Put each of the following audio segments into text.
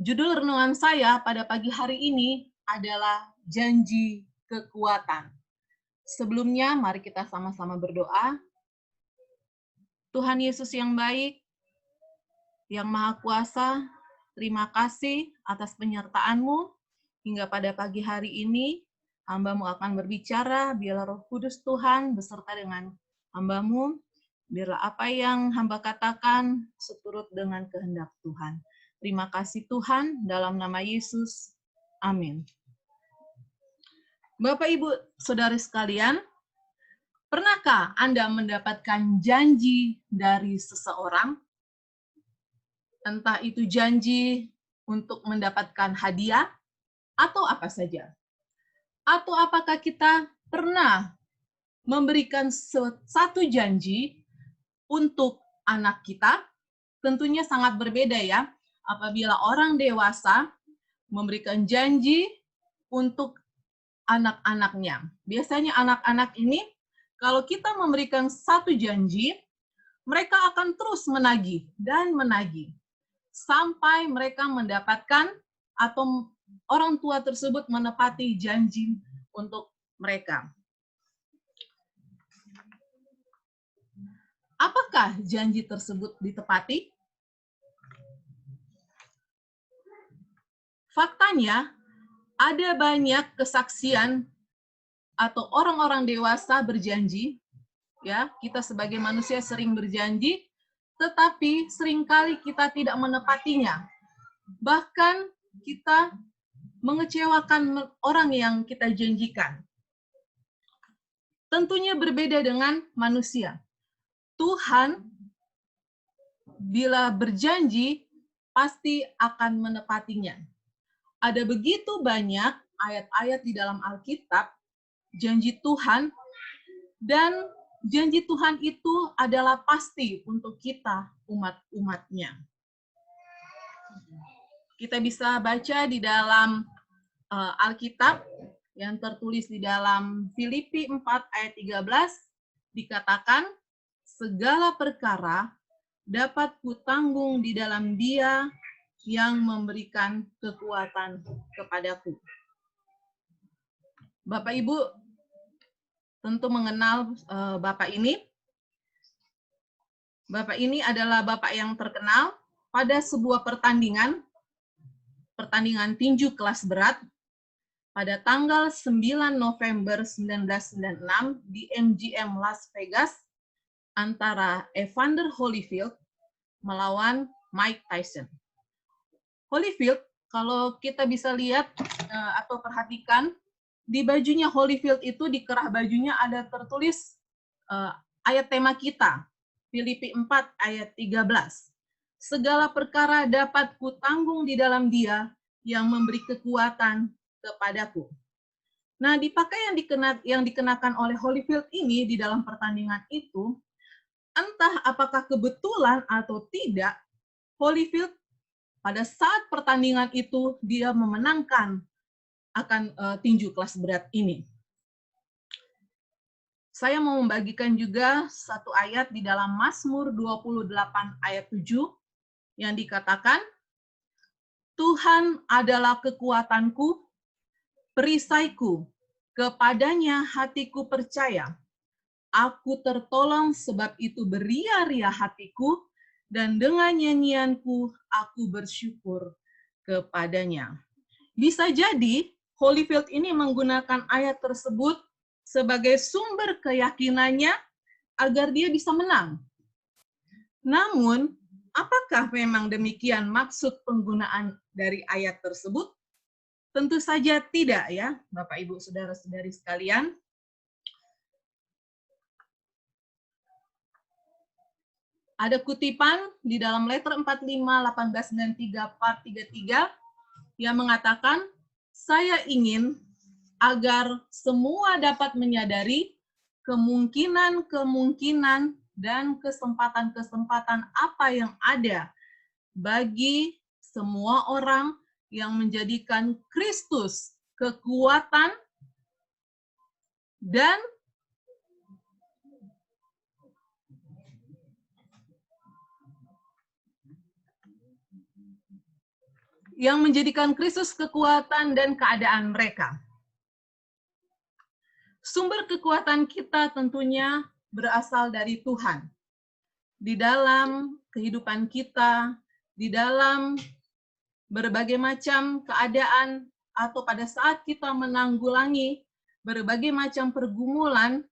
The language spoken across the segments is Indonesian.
Judul renungan saya pada pagi hari ini adalah janji kekuatan. Sebelumnya, mari kita sama-sama berdoa. Tuhan Yesus yang baik, yang Maha Kuasa, terima kasih atas penyertaan-Mu hingga pada pagi hari ini. Hamba-Mu akan berbicara, biarlah Roh Kudus Tuhan beserta dengan hamba-Mu, biarlah apa yang hamba katakan seturut dengan kehendak Tuhan. Terima kasih Tuhan, dalam nama Yesus. Amin. Bapak, Ibu, Saudara sekalian, pernahkah Anda mendapatkan janji dari seseorang? Entah itu janji untuk mendapatkan hadiah atau apa saja. Atau apakah kita pernah memberikan satu janji untuk anak kita? Tentunya sangat berbeda ya, apabila orang dewasa memberikan janji untuk anak-anaknya. Biasanya anak-anak ini, kalau kita memberikan satu janji, mereka akan terus menagih dan menagih sampai mereka mendapatkan atau orang tua tersebut menepati janji untuk mereka. Apakah janji tersebut ditepati? Faktanya, ada banyak kesaksian atau orang-orang dewasa berjanji, ya, kita sebagai manusia sering berjanji, tetapi seringkali kita tidak menepatinya. Bahkan kita mengecewakan orang yang kita janjikan. Tentunya berbeda dengan manusia. Tuhan bila berjanji pasti akan menepatinya. Ada begitu banyak ayat-ayat di dalam Alkitab, janji Tuhan, dan janji Tuhan itu adalah pasti untuk kita, umat-umatnya. Kita bisa baca di dalam Alkitab yang tertulis di dalam Filipi 4 ayat 13, dikatakan, segala perkara dapat kutanggung di dalam Dia yang memberikan kekuatan kepadaku. Bapak Ibu tentu mengenal Bapak ini. Bapak ini adalah Bapak yang terkenal pada sebuah pertandingan tinju kelas berat pada tanggal 9 November 1996 di MGM Las Vegas antara Evander Holyfield melawan Mike Tyson. Holyfield, kalau kita bisa lihat atau perhatikan, di bajunya Holyfield itu, di kerah bajunya ada tertulis ayat tema kita, Filipi 4 ayat 13. Segala perkara dapat kutanggung di dalam Dia yang memberi kekuatan kepadaku. Nah, di pakaian yang dikenakan oleh Holyfield ini di dalam pertandingan itu, entah apakah kebetulan atau tidak, Holyfield pada saat pertandingan itu dia memenangkan akan tinju kelas berat ini. Saya mau membagikan juga satu ayat di dalam Mazmur 28 ayat 7 yang dikatakan, Tuhan adalah kekuatanku, perisaiku, kepadanya hatiku percaya. Aku tertolong sebab itu beria-ria hatiku, dan dengan nyanyianku aku bersyukur kepadanya. Bisa jadi Holyfield ini menggunakan ayat tersebut sebagai sumber keyakinannya agar dia bisa menang. Namun, apakah memang demikian maksud penggunaan dari ayat tersebut? Tentu saja tidak ya, Bapak Ibu Saudara-saudari sekalian. Ada kutipan di dalam Letter 45, 1893, part 33 yang mengatakan, saya ingin agar semua dapat menyadari kemungkinan-kemungkinan dan kesempatan-kesempatan apa yang ada bagi semua orang yang menjadikan Kristus kekuatan dan yang menjadikan Kristus kekuatan dan keadaan mereka. Sumber kekuatan kita tentunya berasal dari Tuhan. Di dalam kehidupan kita, di dalam berbagai macam keadaan, atau pada saat kita menanggulangi berbagai macam pergumulan,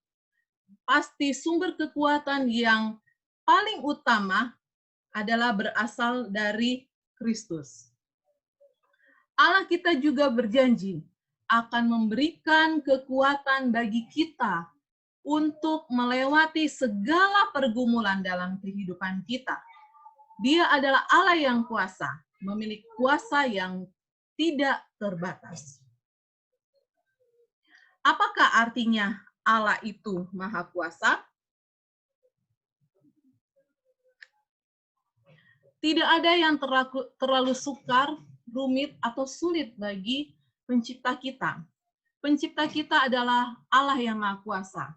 pasti sumber kekuatan yang paling utama adalah berasal dari Kristus. Allah kita juga berjanji akan memberikan kekuatan bagi kita untuk melewati segala pergumulan dalam kehidupan kita. Dia adalah Allah yang kuasa, memiliki kuasa yang tidak terbatas. Apakah artinya Allah itu Maha Kuasa? Tidak ada yang terlalu sukar, rumit, atau sulit bagi pencipta kita. Pencipta kita adalah Allah yang Maha Kuasa.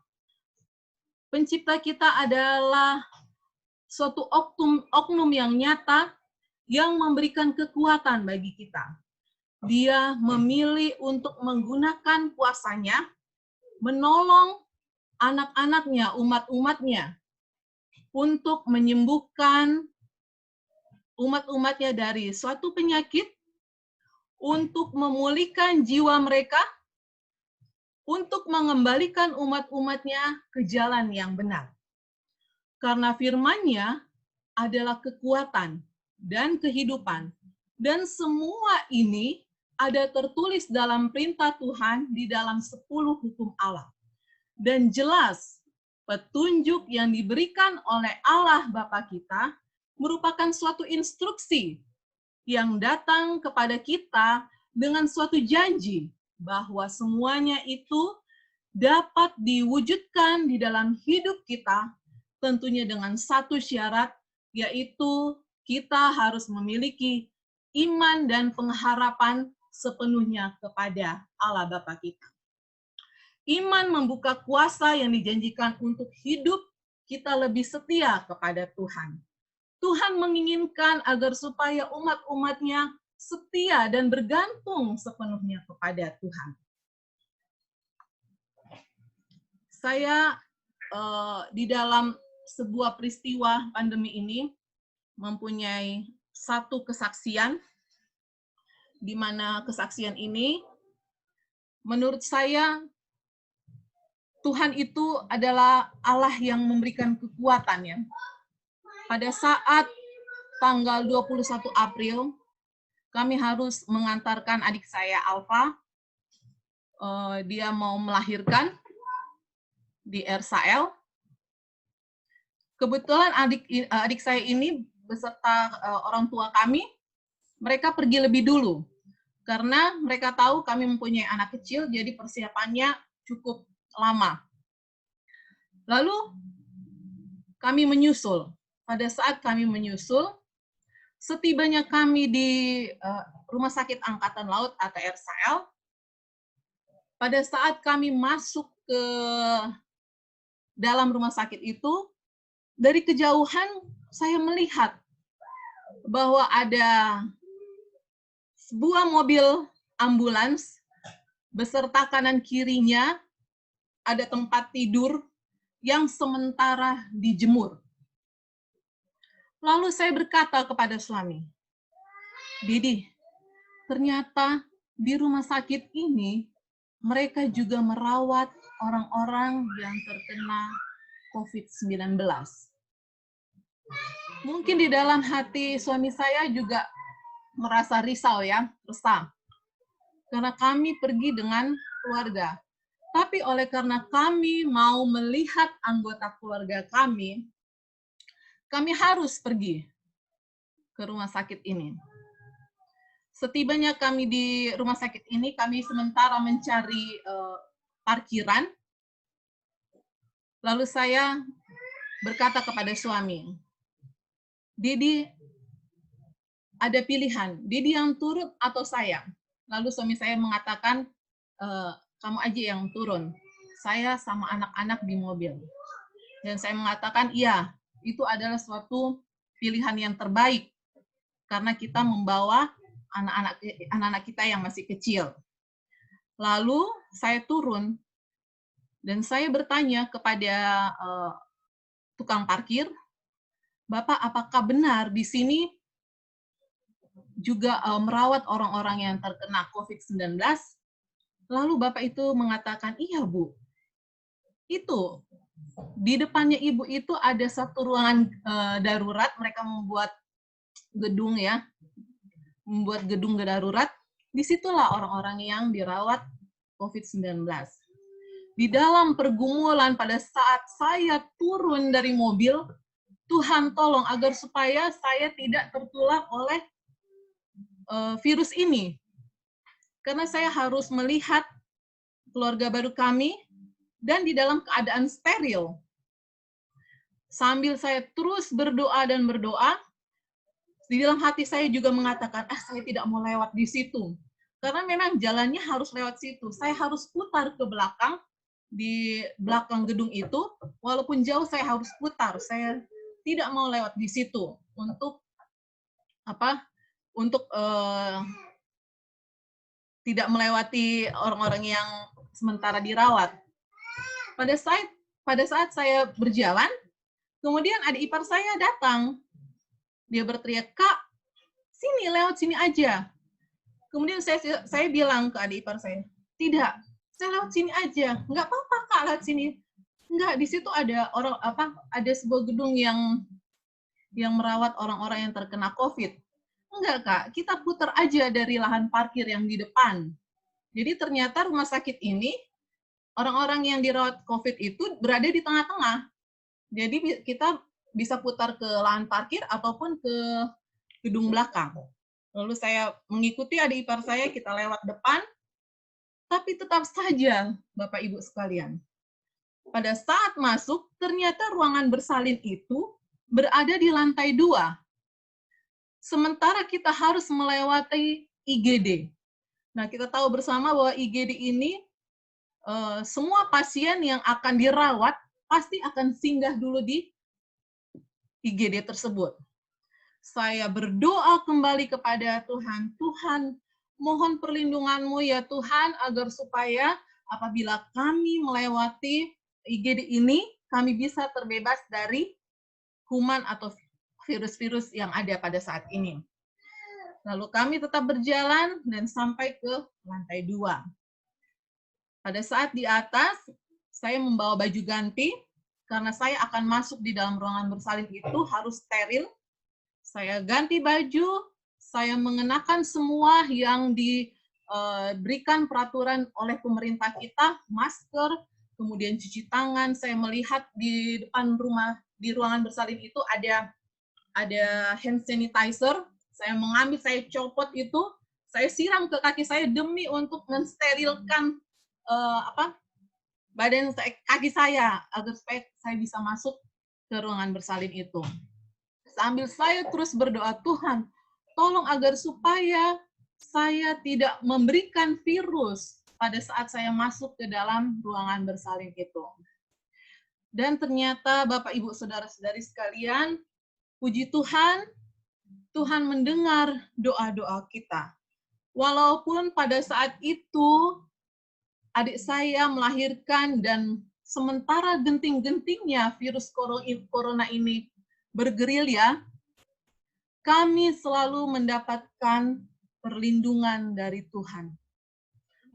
Pencipta kita adalah suatu oknum yang nyata yang memberikan kekuatan bagi kita. Dia memilih untuk menggunakan kuasanya, menolong anak-anaknya, umat-umatnya, untuk menyembuhkan umat-umatnya dari suatu penyakit, untuk memulihkan jiwa mereka, untuk mengembalikan umat-umatnya ke jalan yang benar. Karena firman-Nya adalah kekuatan dan kehidupan, dan semua ini ada tertulis dalam perintah Tuhan di dalam 10 hukum Allah. Dan jelas, petunjuk yang diberikan oleh Allah Bapa kita merupakan suatu instruksi yang datang kepada kita dengan suatu janji bahwa semuanya itu dapat diwujudkan di dalam hidup kita, tentunya dengan satu syarat, yaitu kita harus memiliki iman dan pengharapan sepenuhnya kepada Allah Bapa kita. Iman membuka kuasa yang dijanjikan untuk hidup kita lebih setia kepada Tuhan. Tuhan menginginkan agar supaya umat-umatnya setia dan bergantung sepenuhnya kepada Tuhan. Saya di dalam sebuah peristiwa pandemi ini mempunyai satu kesaksian, di mana kesaksian ini menurut saya Tuhan itu adalah Allah yang memberikan kekuatan ya. Pada saat tanggal 21 April, kami harus mengantarkan adik saya Alfa. Dia mau melahirkan di Ersael. Kebetulan adik saya ini beserta orang tua kami, mereka pergi lebih dulu. Karena mereka tahu kami mempunyai anak kecil, jadi persiapannya cukup lama. Lalu kami menyusul. Pada saat kami menyusul, setibanya kami di Rumah Sakit Angkatan Laut atau Ersael, pada saat kami masuk ke dalam rumah sakit itu, dari kejauhan saya melihat bahwa ada sebuah mobil ambulans beserta kanan kirinya ada tempat tidur yang sementara dijemur. Lalu saya berkata kepada suami, Didi, ternyata di rumah sakit ini mereka juga merawat orang-orang yang terkena COVID-19. Mungkin di dalam hati suami saya juga merasa risau ya, resah. Karena kami pergi dengan keluarga. Tapi oleh karena kami mau melihat anggota keluarga kami harus pergi ke rumah sakit ini. Setibanya kami di rumah sakit ini, kami sementara mencari parkiran. Lalu saya berkata kepada suami, Didi, ada pilihan, Didi yang turun atau saya? Lalu suami saya mengatakan, kamu aja yang turun. Saya sama anak-anak di mobil. Dan saya mengatakan, iya, itu adalah suatu pilihan yang terbaik. Karena kita membawa anak-anak kita yang masih kecil. Lalu saya turun dan saya bertanya kepada tukang parkir, "Bapak, apakah benar di sini juga merawat orang-orang yang terkena COVID-19?" Lalu Bapak itu mengatakan, "Iya, Bu. Itu di depannya Ibu itu ada satu ruangan darurat, mereka membuat gedung ya, membuat gedung darurat. Disitulah orang-orang yang dirawat COVID-19. Di dalam pergumulan pada saat saya turun dari mobil, Tuhan tolong agar supaya saya tidak tertular oleh virus ini. Karena saya harus melihat keluarga baru kami dan di dalam keadaan steril. Sambil saya terus berdoa dan berdoa, di dalam hati saya juga mengatakan, saya tidak mau lewat di situ. Karena memang jalannya harus lewat situ. Saya harus putar ke belakang, di belakang gedung itu, walaupun jauh saya harus putar. Saya tidak mau lewat di situ untuk tidak melewati orang-orang yang sementara dirawat. Pada saat saya berjalan, kemudian adik ipar saya datang. Dia berteriak, "Kak, sini, lewat sini aja." Kemudian saya bilang ke adik ipar saya, "Tidak, saya lewat sini aja." "Nggak apa-apa, Kak, lewat sini." "Nggak, di situ ada ada sebuah gedung yang merawat orang-orang yang terkena COVID." "Enggak, Kak, kita putar aja dari lahan parkir yang di depan." Jadi ternyata rumah sakit ini, orang-orang yang dirawat COVID itu berada di tengah-tengah. Jadi kita bisa putar ke lahan parkir ataupun ke gedung belakang. Lalu saya mengikuti adik ipar saya, kita lewat depan, tapi tetap saja, Bapak Ibu sekalian, pada saat masuk, ternyata ruangan bersalin itu berada di lantai 2. Sementara kita harus melewati IGD. Nah, kita tahu bersama bahwa IGD ini, semua pasien yang akan dirawat pasti akan singgah dulu di IGD tersebut. Saya berdoa kembali kepada Tuhan, "Tuhan, mohon perlindungan-Mu ya Tuhan, agar supaya apabila kami melewati IGD ini, kami bisa terbebas dari kuman atau virus-virus yang ada pada saat ini." Lalu kami tetap berjalan dan sampai ke lantai 2. Pada saat di atas, saya membawa baju ganti, karena saya akan masuk di dalam ruangan bersalin itu harus steril. Saya ganti baju, saya mengenakan semua yang diberikan peraturan oleh pemerintah kita, masker, kemudian cuci tangan. Saya melihat di depan di ruangan bersalin itu ada hand sanitizer. Saya mengambil, saya copot itu, saya siram ke kaki saya demi untuk mensterilkan kaki saya agar supaya saya bisa masuk ke ruangan bersalin itu. Sambil saya terus berdoa, "Tuhan, tolong agar supaya saya tidak memberikan virus pada saat saya masuk ke dalam ruangan bersalin itu." Dan ternyata Bapak, Ibu, Saudara-saudari sekalian, puji Tuhan, Tuhan mendengar doa-doa kita. Walaupun pada saat itu adik saya melahirkan dan sementara genting-gentingnya virus corona ini bergerilya, kami selalu mendapatkan perlindungan dari Tuhan.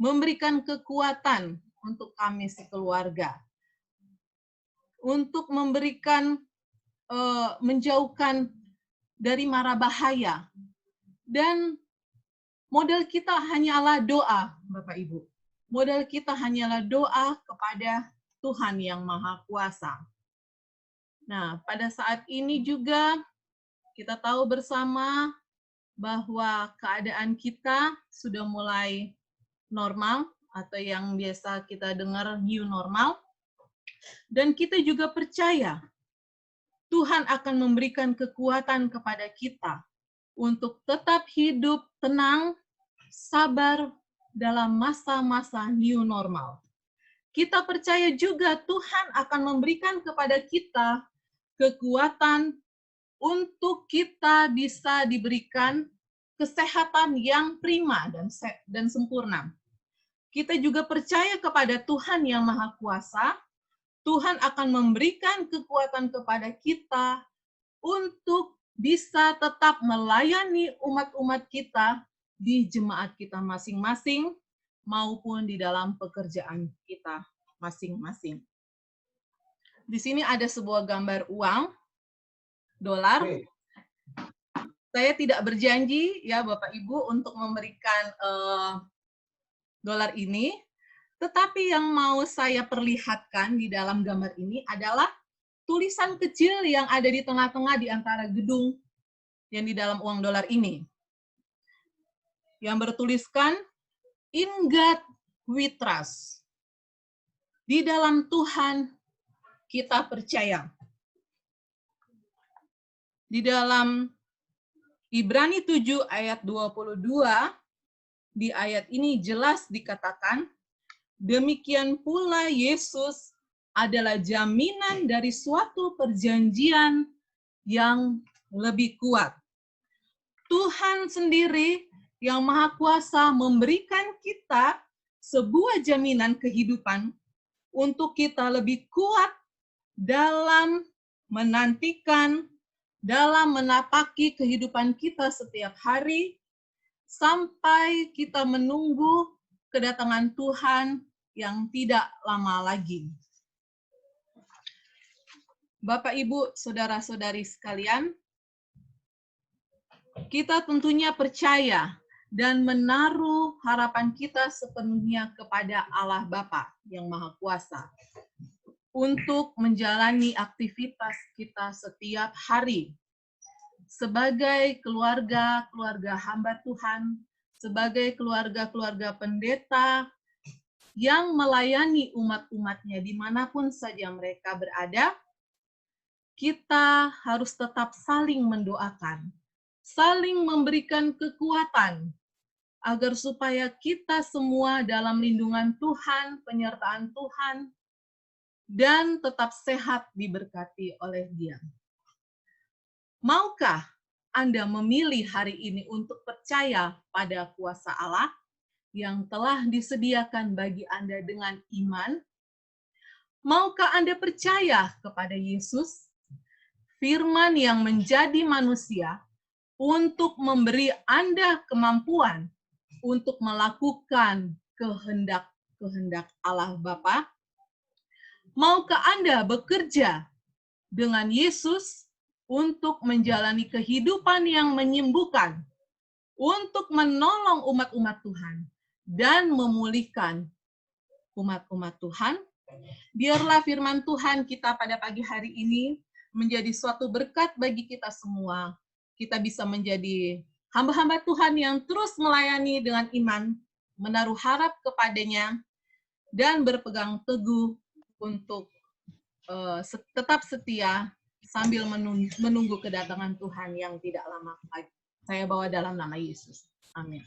Memberikan kekuatan untuk kami sekeluarga. Untuk memberikan, menjauhkan dari mara bahaya. Dan modal kita hanyalah doa, Bapak Ibu. Modal kita hanyalah doa kepada Tuhan yang Maha Kuasa. Nah, pada saat ini juga kita tahu bersama bahwa keadaan kita sudah mulai normal, atau yang biasa kita dengar new normal. Dan kita juga percaya Tuhan akan memberikan kekuatan kepada kita untuk tetap hidup tenang, sabar dalam masa-masa new normal. Kita percaya juga Tuhan akan memberikan kepada kita kekuatan untuk kita diberikan kesehatan yang prima dan sempurna. Kita juga percaya kepada Tuhan yang Maha Kuasa. Tuhan akan memberikan kekuatan kepada kita untuk bisa tetap melayani umat-umat kita di jemaat kita masing-masing maupun di dalam pekerjaan kita masing-masing. Di sini ada sebuah gambar uang dolar. Saya tidak berjanji ya Bapak Ibu untuk memberikan dolar ini, tetapi yang mau saya perlihatkan di dalam gambar ini adalah tulisan kecil yang ada di tengah-tengah di antara gedung yang di dalam uang dolar ini. Yang bertuliskan, "In God we trust." Di dalam Tuhan kita percaya. Di dalam Ibrani 7 ayat 22, di ayat ini jelas dikatakan, demikian pula Yesus adalah jaminan dari suatu perjanjian yang lebih kuat. Tuhan sendiri yang Maha Kuasa memberikan kita sebuah jaminan kehidupan untuk kita lebih kuat dalam menantikan, dalam menapaki kehidupan kita setiap hari, sampai kita menunggu kedatangan Tuhan yang tidak lama lagi. Bapak, Ibu, saudara-saudari sekalian, kita tentunya percaya dan menaruh harapan kita sepenuhnya kepada Allah Bapa yang Maha Kuasa untuk menjalani aktivitas kita setiap hari sebagai keluarga-keluarga hamba Tuhan, sebagai keluarga-keluarga pendeta yang melayani umat-umatnya dimanapun saja mereka berada. Kita harus tetap saling mendoakan, saling memberikan kekuatan, agar supaya kita semua dalam lindungan Tuhan, penyertaan Tuhan, dan tetap sehat diberkati oleh Dia. Maukah Anda memilih hari ini untuk percaya pada kuasa Allah yang telah disediakan bagi Anda dengan iman? Maukah Anda percaya kepada Yesus, firman yang menjadi manusia, untuk memberi Anda kemampuan untuk melakukan kehendak Allah Bapa? Maukah Anda bekerja dengan Yesus untuk menjalani kehidupan yang menyembuhkan, untuk menolong umat-umat Tuhan, dan memulihkan umat-umat Tuhan? Biarlah firman Tuhan kita pada pagi hari ini menjadi suatu berkat bagi kita semua. Kita bisa menjadi hamba-hamba Tuhan yang terus melayani dengan iman, menaruh harap kepadanya, dan berpegang teguh untuk tetap setia sambil menunggu kedatangan Tuhan yang tidak lama lagi. Saya bawa dalam nama Yesus. Amin.